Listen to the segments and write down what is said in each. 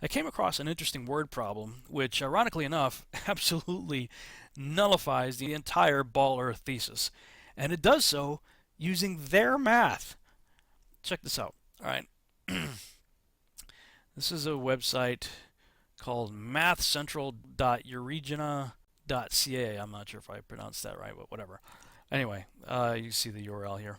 I came across an interesting word problem, which, ironically enough, absolutely nullifies the entire Ball Earth thesis. And it does so using their math. Check this out. All right. This is a website called mathcentral.euregina.ca. I'm not sure if I pronounced that right, but whatever. Anyway, you see the URL here.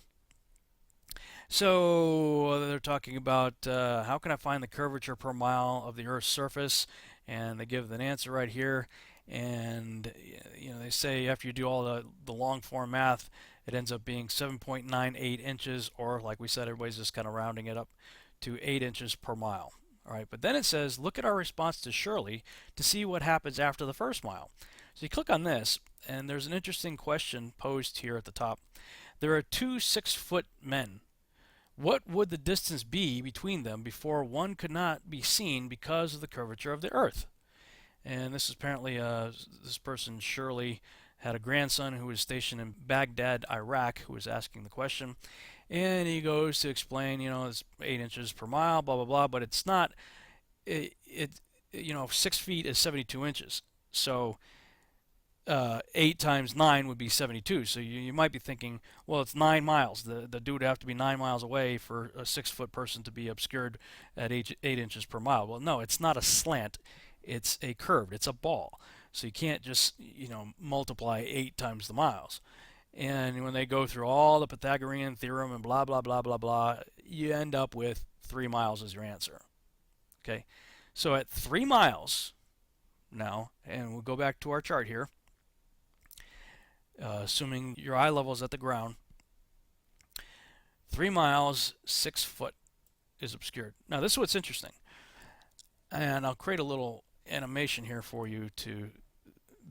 So they're talking about how can I find the curvature per mile of the Earth's surface, and they give an answer right here. And they say after you do all the long form math, it ends up being 7.98 inches, or like we said, everybody's just kind of rounding it up to 8 inches per mile. All right, but then it says look at our response to Shirley to see what happens after the first mile. So you click on this, and there's an interesting question posed here at the top. There are two 6-foot men. What would the distance be between them before one could not be seen because of the curvature of the Earth? And this is apparently this person, Shirley, had a grandson who was stationed in Baghdad, Iraq, who was asking the question. And he goes to explain, it's 8 inches per mile, blah, blah, blah, but it's not, 6 feet is 72 inches. So 8 times 9 would be 72. So you might be thinking, well, it's 9 miles. The dude would have to be 9 miles away for a 6-foot person to be obscured at 8 inches per mile. Well, no, it's not a slant. It's a curved. It's a ball. So you can't just, multiply 8 times the miles. And when they go through all the Pythagorean theorem and blah, blah, blah, blah, blah, you end up with 3 miles as your answer. Okay, so at 3 miles now, and we'll go back to our chart here, assuming your eye level is at the ground, 3 miles, 6 foot is obscured. Now this is what's interesting, and I'll create a little animation here for you to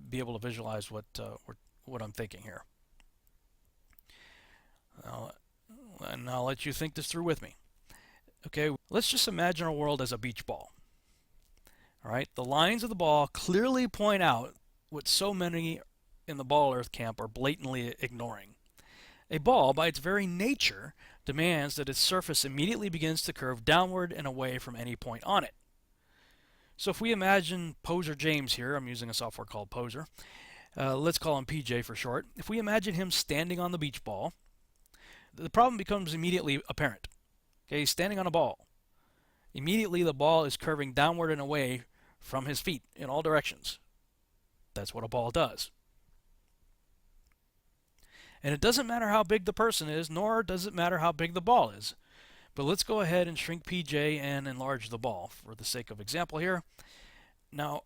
be able to visualize what I'm thinking here. And I'll let you think this through with me. Okay, let's just imagine our world as a beach ball. All right, the lines of the ball clearly point out what so many in the Ball Earth camp are blatantly ignoring. A ball, by its very nature, demands that its surface immediately begins to curve downward and away from any point on it. So if we imagine Poser James here, I'm using a software called Poser, let's call him PJ for short. If we imagine him standing on the beach ball, the problem becomes immediately apparent. Okay, he's standing on a ball. Immediately the ball is curving downward and away from his feet in all directions. That's what a ball does. And it doesn't matter how big the person is, nor does it matter how big the ball is. But let's go ahead and shrink PJ and enlarge the ball for the sake of example here. Now,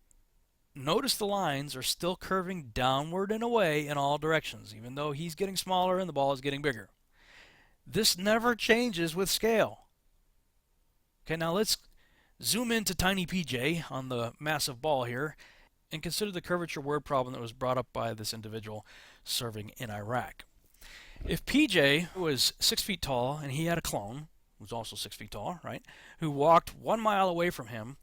notice the lines are still curving downward and away in all directions, even though he's getting smaller and the ball is getting bigger. This never changes with scale. Okay, now let's zoom into tiny PJ on the massive ball here and consider the curvature word problem that was brought up by this individual serving in Iraq. If PJ was 6 feet tall and he had a clone, who was also 6 feet tall, right, who walked 1 mile away from him,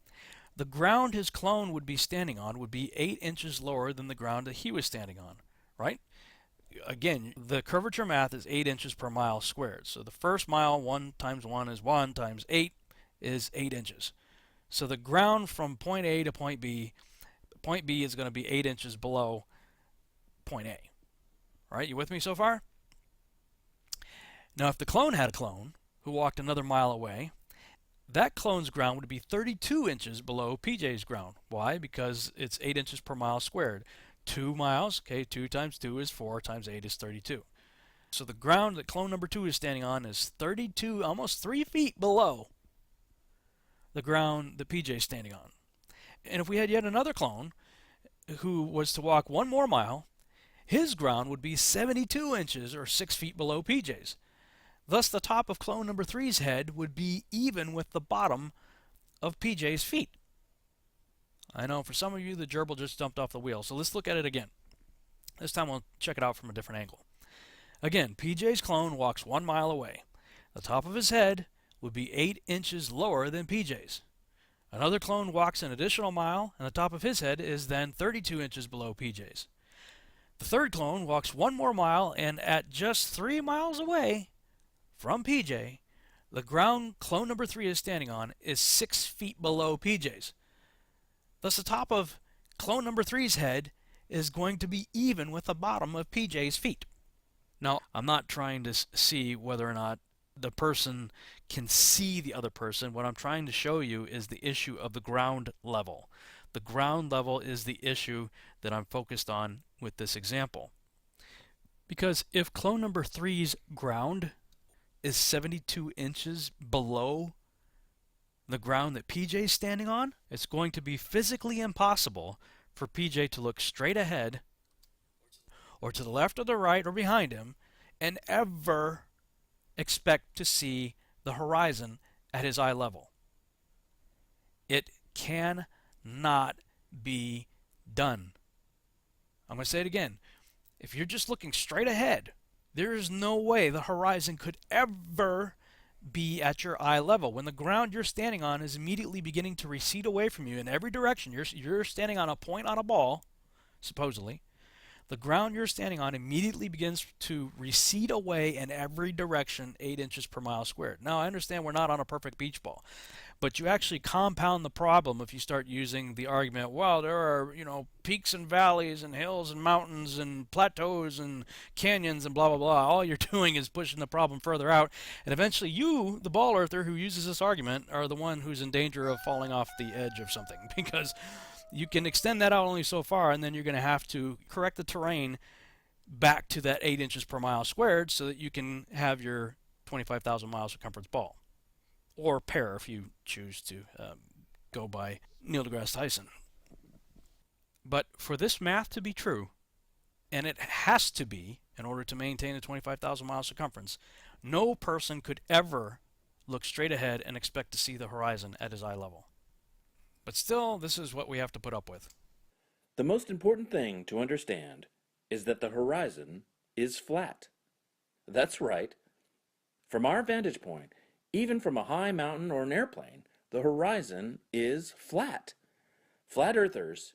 the ground his clone would be standing on would be 8 inches lower than the ground that he was standing on, right? Again, the curvature math is 8 inches per mile squared. So the first mile, 1 times 1 is 1 times 8 is 8 inches. So the ground from point A to point B is going to be 8 inches below point A. All right, you with me so far? Now, if the clone had a clone who walked another mile away, that clone's ground would be 32 inches below PJ's ground. Why? Because it's 8 inches per mile squared. 2 miles, okay, 2 times 2 is 4 times 8 is 32. So the ground that clone number 2 is standing on is 32, almost 3 feet below the ground that PJ is standing on. And if we had yet another clone who was to walk 1 more mile, his ground would be 72 inches or 6 feet below PJ's. Thus, the top of clone number 3's head would be even with the bottom of PJ's feet. I know for some of you the gerbil just jumped off the wheel, so let's look at it again. This time we'll check it out from a different angle. Again, PJ's clone walks 1 mile away. The top of his head would be 8 inches lower than PJ's. Another clone walks an additional mile, and the top of his head is then 32 inches below PJ's. The third clone walks 1 more mile, and at just 3 miles away from PJ, The ground clone number 3 is standing on is 6 feet below PJ's. Thus, the top of clone number 3's head is going to be even with the bottom of PJ's feet. Now, I'm not trying to see whether or not the person can see the other person. What I'm trying to show you is the issue of the ground level. The ground level is the issue that I'm focused on with this example. Because if clone number 3's ground is 72 inches below the ground that PJ is standing on, it's going to be physically impossible for PJ to look straight ahead or to the left or the right or behind him and ever expect to see the horizon at his eye level. It cannot be done. I'm going to say it again. If you're just looking straight ahead, there is no way the horizon could ever be at your eye level. When the ground you're standing on is immediately beginning to recede away from you in every direction, you're standing on a point on a ball, supposedly. The ground you're standing on immediately begins to recede away in every direction 8 inches per mile squared. Now, I understand we're not on a perfect beach ball, but you actually compound the problem if you start using the argument, well, there are, peaks and valleys and hills and mountains and plateaus and canyons and blah, blah, blah. All you're doing is pushing the problem further out. And eventually you, the ball earther who uses this argument, are the one who's in danger of falling off the edge of something, because you can extend that out only so far, and then you're going to have to correct the terrain back to that 8 inches per mile squared so that you can have your 25,000 mile circumference ball. Or pair if you choose to go by Neil deGrasse Tyson. But for this math to be true, and it has to be in order to maintain a 25,000 mile circumference, no person could ever look straight ahead and expect to see the horizon at his eye level. But still, this is what we have to put up with. The most important thing to understand is that the horizon is flat. That's right. From our vantage point, even from a high mountain or an airplane, the horizon is flat. Flat earthers,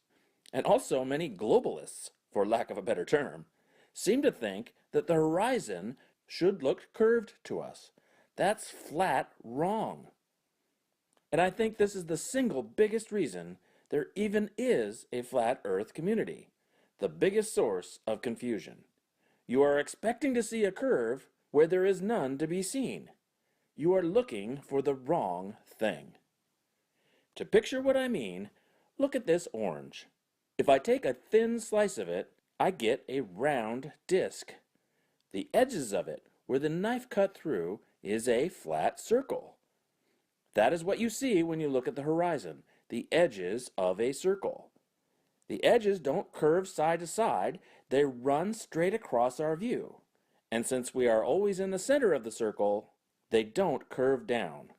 and also many globalists, for lack of a better term, seem to think that the horizon should look curved to us. That's flat wrong. And I think this is the single biggest reason there even is a flat earth community, the biggest source of confusion. You are expecting to see a curve where there is none to be seen. You are looking for the wrong thing. To picture what I mean, look at this orange. If I take a thin slice of it, I get a round disc. The edges of it, where the knife cut through, is a flat circle. That is what you see when you look at the horizon, the edges of a circle. The edges don't curve side to side, they run straight across our view. And since we are always in the center of the circle, they don't curve down.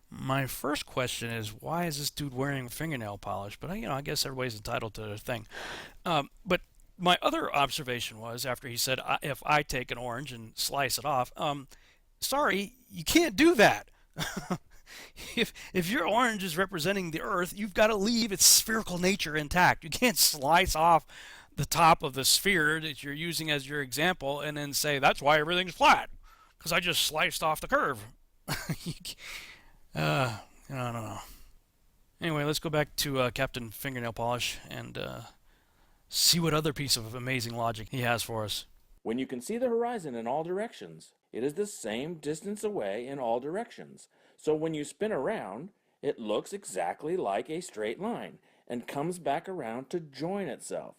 My first question is, why is this dude wearing fingernail polish? But I guess everybody's entitled to their thing. But my other observation was, after he said, if I take an orange and slice it off, sorry, you can't do that. If your orange is representing the Earth, you've got to leave its spherical nature intact. You can't slice off the top of the sphere that you're using as your example and then say that's why everything's flat, because I just sliced off the curve. I don't know. Anyway, let's go back to Captain Fingernail Polish and see what other piece of amazing logic he has for us. When you can see the horizon in all directions, it is the same distance away in all directions. So when you spin around, it looks exactly like a straight line and comes back around to join itself.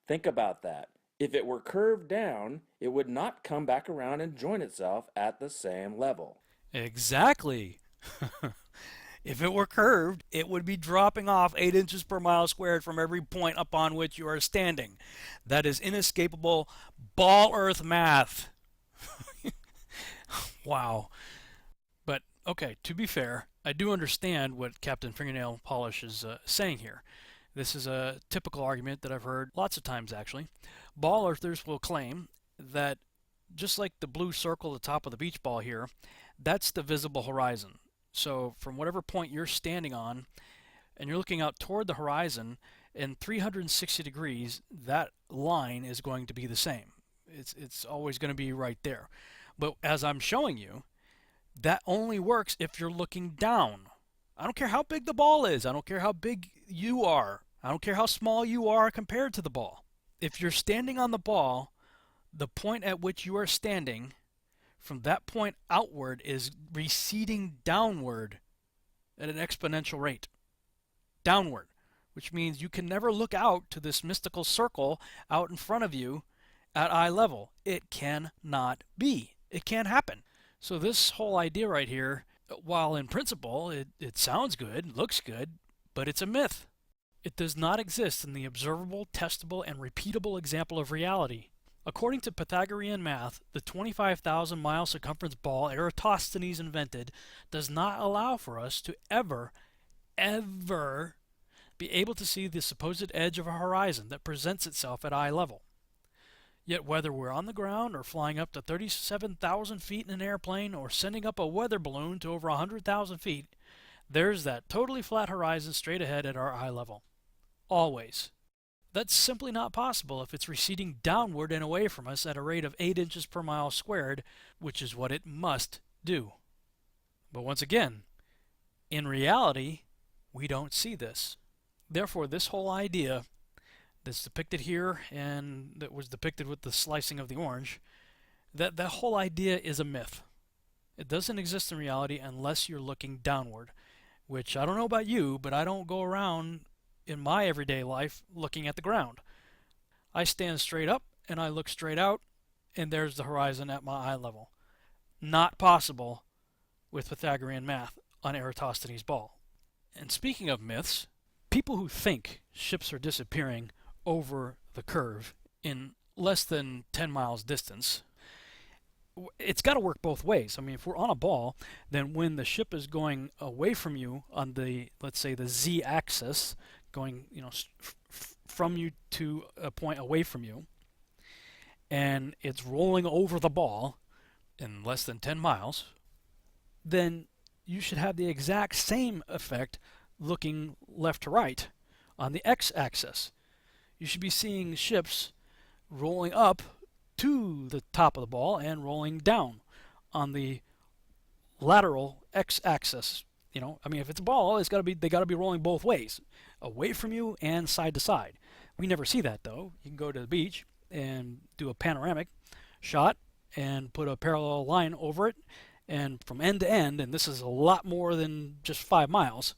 Think about that. If it were curved down, it would not come back around and join itself at the same level. Exactly. If it were curved, it would be dropping off 8 inches per mile squared from every point upon which you are standing. That is inescapable ball earth math. Wow. But, okay, to be fair, I do understand what Captain Fingernail Polish is saying here. This is a typical argument that I've heard lots of times, actually. Ball earthers will claim that just like the blue circle at the top of the beach ball here, that's the visible horizon. So from whatever point you're standing on and you're looking out toward the horizon in 360 degrees, that line is going to be the same. It's always going to be right there. But as I'm showing you, That only works if you're looking down. I don't care how big the ball is. I don't care how big you are. I don't care how small you are compared to the ball. If you're standing on the ball, the point at which you are standing, from that point outward, is receding downward at an exponential rate. Downward. Which means you can never look out to this mystical circle out in front of you at eye level. It cannot be. It can't happen. So this whole idea right here, while in principle it sounds good, looks good, but it's a myth. It does not exist in the observable, testable, and repeatable example of reality. According to Pythagorean math, the 25,000 mile circumference ball Eratosthenes invented does not allow for us to ever be able to see the supposed edge of a horizon that presents itself at eye level. Yet whether we're on the ground or flying up to 37,000 feet in an airplane or sending up a weather balloon to over 100,000 feet, there's that totally flat horizon straight ahead at our eye level. Always. That's simply not possible if it's receding downward and away from us at a rate of 8 inches per mile squared, which is what it must do. But once again, in reality, we don't see this. Therefore, this whole idea that's depicted here and that was depicted with the slicing of the orange, that whole idea is a myth. It doesn't exist in reality unless you're looking downward, which I don't know about you, but I don't go around in my everyday life looking at the ground. I stand straight up and I look straight out, and there's the horizon at my eye level. Not possible with Pythagorean math on Eratosthenes' ball. And speaking of myths, people who think ships are disappearing over the curve in less than 10 miles distance, it's got to work both ways. I mean, if we're on a ball, then when the ship is going away from you on the, let's say, the z-axis, going, from you to a point away from you, and it's rolling over the ball in less than 10 miles, then you should have the exact same effect looking left to right on the x-axis. You should be seeing ships rolling up to the top of the ball and rolling down on the lateral x-axis. I mean, if it's a ball, they got to be rolling both ways, away from you and side to side. We never see that though. You can go to the beach and do a panoramic shot and put a parallel line over it, and from end to end, and this is a lot more than just 5 miles,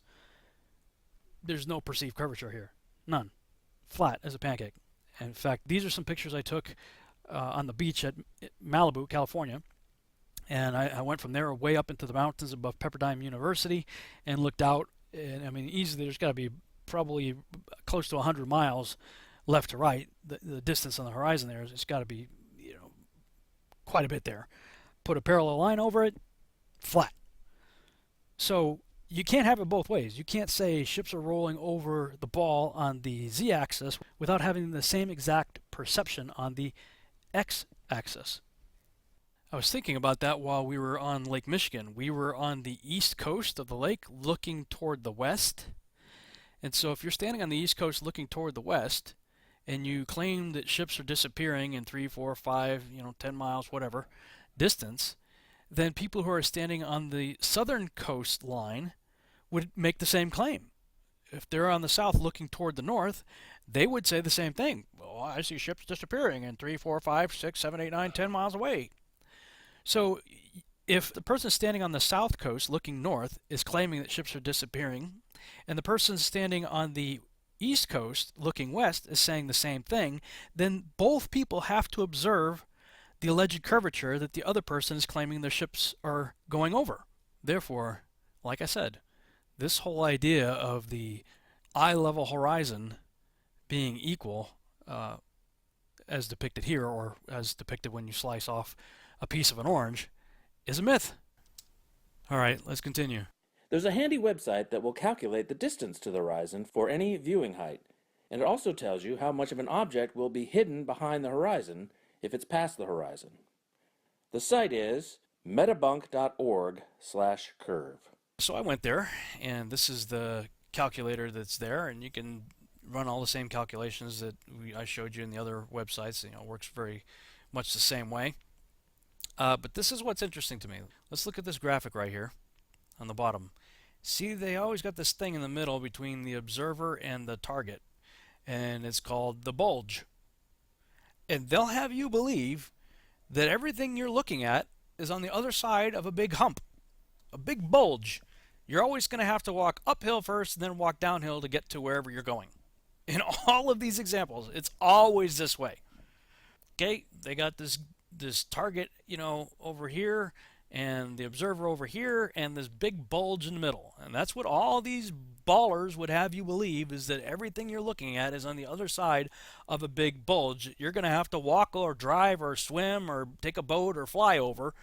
there's no perceived curvature here. None. Flat as a pancake. And in fact, these are some pictures I took on the beach at Malibu, California. And I went from there way up into the mountains above Pepperdine University and looked out. And I mean, easily there's got to be probably close to 100 miles left to right. The distance on the horizon there, it's got to be, quite a bit there. Put a parallel line over it, flat. So you can't have it both ways. You can't say ships are rolling over the ball on the z-axis without having the same exact perception on the x-axis. I was thinking about that while we were on Lake Michigan. We were on the east coast of the lake looking toward the west. And so if you're standing on the east coast looking toward the west and you claim that ships are disappearing in 3, 4, 5, 10 miles, whatever distance, then people who are standing on the southern coastline would make the same claim. If they're on the south looking toward the north, they would say the same thing. Oh, I see ships disappearing in 3, 4, 5, 6, 7, 8, 9, 10 miles away. So if the person standing on the south coast looking north is claiming that ships are disappearing, and the person standing on the east coast looking west is saying the same thing, then both people have to observe the alleged curvature that the other person is claiming their ships are going over. Therefore, like I said, this whole idea of the eye level horizon being equal, as depicted here, or as depicted when you slice off a piece of an orange, is a myth. All right, let's continue. There's a handy website that will calculate the distance to the horizon for any viewing height, and it also tells you how much of an object will be hidden behind the horizon if it's past the horizon. The site is metabunk.org/curve. So I went there, and this is the calculator that's there, and you can run all the same calculations that I showed you in the other websites. It works very much the same way. But this is what's interesting to me. Let's look at this graphic right here on the bottom. See, they always got this thing in the middle between the observer and the target, and it's called the bulge. And they'll have you believe that everything you're looking at is on the other side of a big hump, a big bulge. You're always going to have to walk uphill first and then walk downhill to get to wherever you're going. In all of these examples, it's always this way. Okay, they got this target, over here, and the observer over here, and this big bulge in the middle. And that's what all these ballers would have you believe, is that everything you're looking at is on the other side of a big bulge you're going to have to walk or drive or swim or take a boat or fly over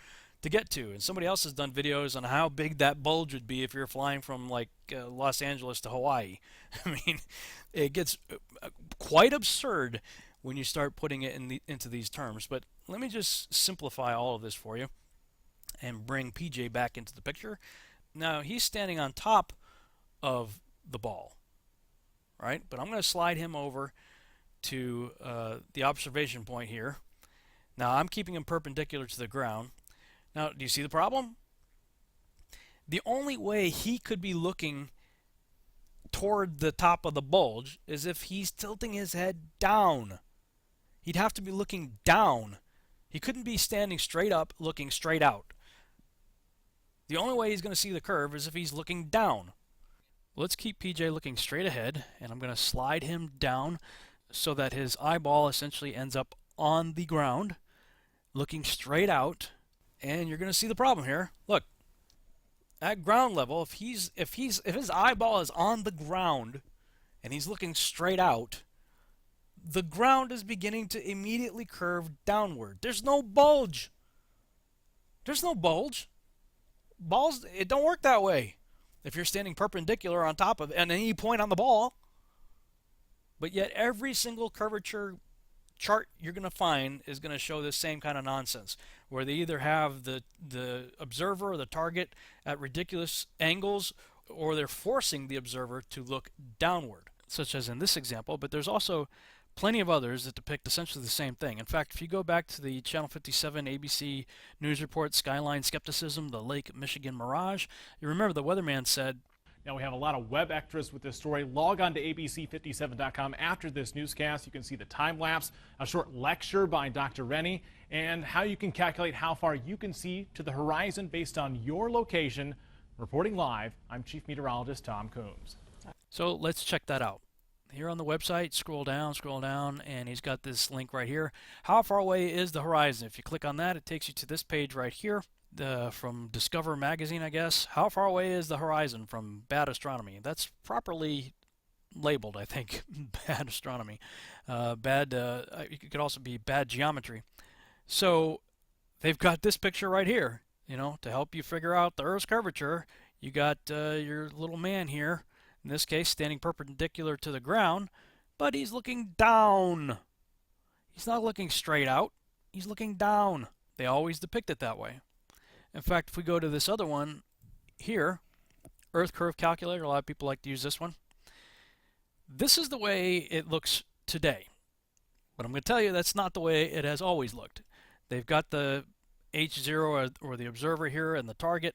to get to. And somebody else has done videos on how big that bulge would be if you're flying from like Los Angeles to Hawaii. I mean, it gets quite absurd when you start putting it into these terms. But let me just simplify all of this for you and bring PJ back into the picture. Now he's standing on top of the ball, right? But I'm going to slide him over to the observation point here. Now I'm keeping him perpendicular to the ground. Now, do you see the problem? The only way he could be looking toward the top of the bulge is if he's tilting his head down. He'd have to be looking down. He couldn't be standing straight up, looking straight out. The only way he's going to see the curve is if he's looking down. Let's keep PJ looking straight ahead, and I'm going to slide him down so that his eyeball essentially ends up on the ground, looking straight out. And you're going to see the problem here. Look, at ground level, if his eyeball is on the ground and he's looking straight out, the ground is beginning to immediately curve downward. There's no bulge. There's no bulge. Balls, it don't work that way. If you're standing perpendicular on top of it, and then you point on the ball, but yet every single curvature chart you're going to find is going to show this same kind of nonsense, where they either have the observer or the target at ridiculous angles, or they're forcing the observer to look downward, such as in this example. But there's also plenty of others that depict essentially the same thing. In fact, if you go back to the Channel 57 ABC News Report Skyline Skepticism, the Lake Michigan Mirage, you remember the weatherman said, now we have a lot of web extras with this story. Log on to abc57.com after this newscast. You can see the time lapse, a short lecture by Dr. Rennie, and how you can calculate how far you can see to the horizon based on your location. Reporting live, I'm Chief Meteorologist Tom Coombs. So let's check that out. Here on the website, scroll down, and he's got this link right here. How far away is the horizon? If you click on that, it takes you to this page right here. From Discover magazine, I guess. How far away is the horizon from Bad Astronomy? That's properly labeled, I think. Bad Astronomy. It could also be Bad Geometry. So they've got this picture right here, to help you figure out the Earth's curvature. You got your little man here, in this case standing perpendicular to the ground, but he's looking down. He's not looking straight out. He's looking down. They always depict it that way. In fact, if we go to this other one here, Earth Curve Calculator, a lot of people like to use this one. This is the way it looks today. But I'm going to tell you that's not the way it has always looked. They've got the H0 or the observer here and the target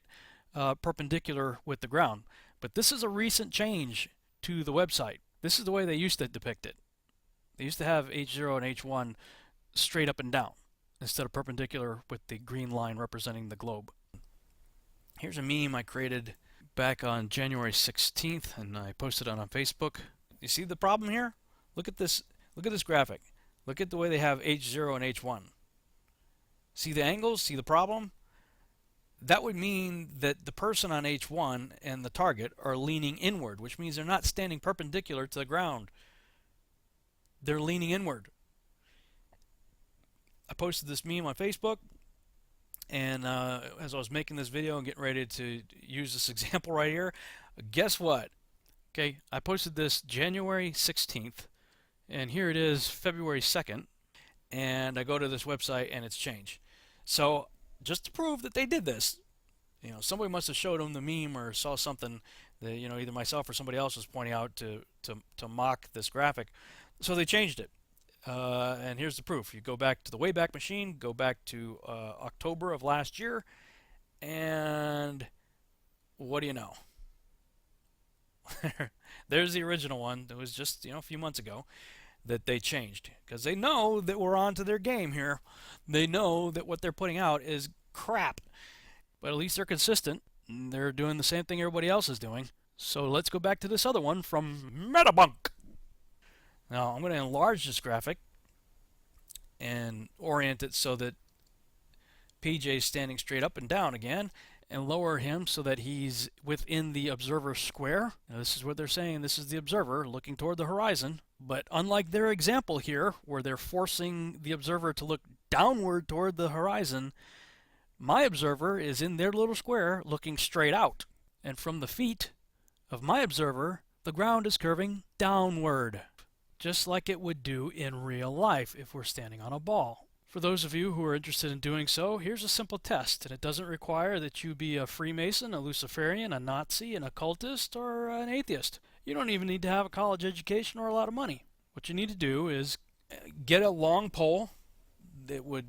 perpendicular with the ground. But this is a recent change to the website. This is the way they used to depict it. They used to have H0 and H1 straight up and down, instead of perpendicular with the green line representing the globe. Here's a meme I created back on January 16th, and I posted it on Facebook. You see the problem here? Look at this graphic. Look at the way they have H0 and H1. See the angles? See the problem? That would mean that the person on H1 and the target are leaning inward, which means they're not standing perpendicular to the ground. They're leaning inward. I posted this meme on Facebook, and as I was making this video and getting ready to use this example right here, guess what? Okay, I posted this January 16th, and here it is February 2nd, and I go to this website and it's changed. So just to prove that they did this, somebody must have showed them the meme or saw something that either myself or somebody else was pointing out to mock this graphic. So they changed it. And here's the proof. You go back to the Wayback Machine, go back to October of last year, and what do you know? There's the original one. It was just a few months ago that they changed because they know that we're on to their game here. They know that what they're putting out is crap, but at least they're consistent. They're doing the same thing everybody else is doing. So let's go back to this other one from Metabunk. Now I'm going to enlarge this graphic and orient it so that PJ is standing straight up and down again, and lower him so that he's within the observer square. Now, this is what they're saying. This is the observer looking toward the horizon. But unlike their example here, where they're forcing the observer to look downward toward the horizon, my observer is in their little square looking straight out. And from the feet of my observer, the ground is curving downward, just like it would do in real life if we're standing on a ball. For those of you who are interested in doing so, here's a simple test, and it doesn't require that you be a Freemason, a Luciferian, a Nazi, an occultist, or an atheist. You don't even need to have a college education or a lot of money. What you need to do is get a long pole that would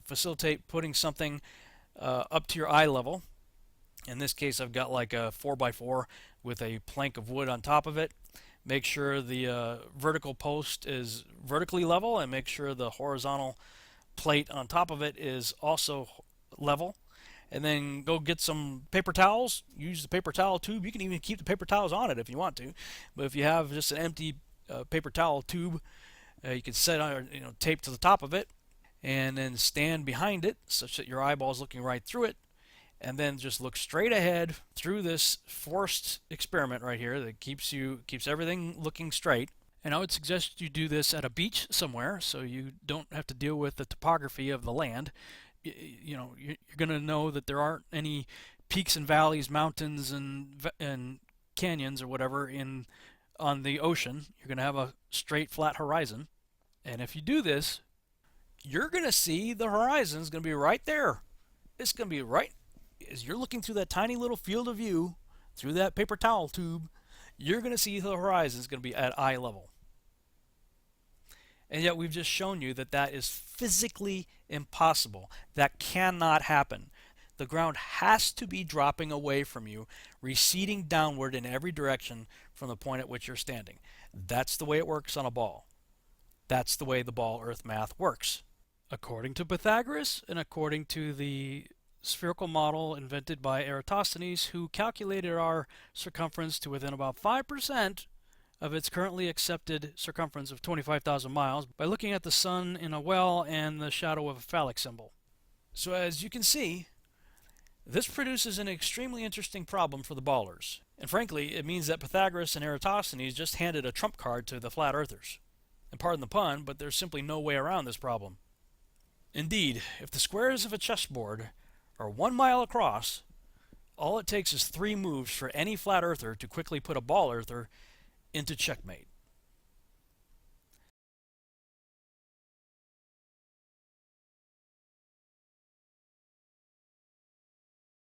facilitate putting something up to your eye level. In this case, I've got like a 4x4 with a plank of wood on top of it. Make sure the vertical post is vertically level, and make sure the horizontal plate on top of it is also level. And then go get some paper towels. Use the paper towel tube. You can even keep the paper towels on it if you want to. But if you have just an empty paper towel tube, you can set on tape to the top of it, and then stand behind it such that your eyeball is looking right through it. And then just look straight ahead through this forced experiment right here that keeps everything looking straight. And I would suggest you do this at a beach somewhere so you don't have to deal with the topography of the land. You're going to know that there aren't any peaks and valleys, mountains and canyons or whatever on the ocean. You're going to have a straight flat horizon. And if you do this, you're going to see the horizon is going to be right there. It's going to be right as you're looking through that tiny little field of view through that paper towel tube. You're going to see the horizon is going to be at eye level. And yet we've just shown you that that is physically impossible. That cannot happen. The ground has to be dropping away from you, receding downward in every direction from the point at which you're standing. That's the way it works on a ball. That's the way the ball earth math works. According to Pythagoras and according to the spherical model invented by Eratosthenes, who calculated our circumference to within about 5% of its currently accepted circumference of 25,000 miles by looking at the sun in a well and the shadow of a phallic symbol. So as you can see, this produces an extremely interesting problem for the ballers. And frankly, it means that Pythagoras and Eratosthenes just handed a trump card to the flat earthers. And pardon the pun, but there's simply no way around this problem. Indeed, if the squares of a chessboard are 1 mile across, all it takes is 3 moves for any flat earther to quickly put a ball earther into checkmate.